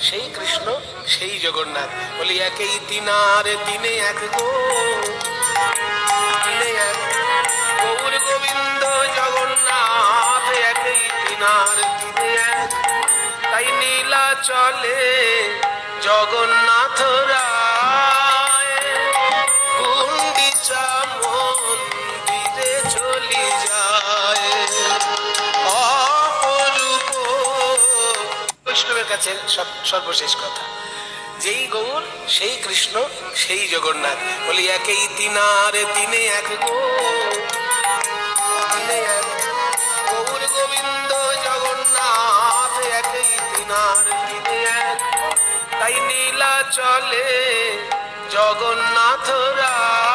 সেই কৃষ্ণ সেই জগন্নাথ। বলি একই তিনার তিনে এক গো, তিনে এক গৌর গোবিন্দ জগন্নাথ, একই তিনার তিনে এক। তাই নীলা চলে জগন্নাথ রায়, গুন্ডিচা মন্দিরে চলি যায়। অপরূপ বৈষ্ণবের কাছে সর্বশেষ কথা, যেই গৌর সেই কৃষ্ণ সেই জগন্নাথ। বলি একই তিনার তিনে এক গো, তিনে এক গৌর গোবিন্দ জগন্নাথ, একই তিনার তিনে এক। তাই নীলা চলে জগন্নাথ রায়।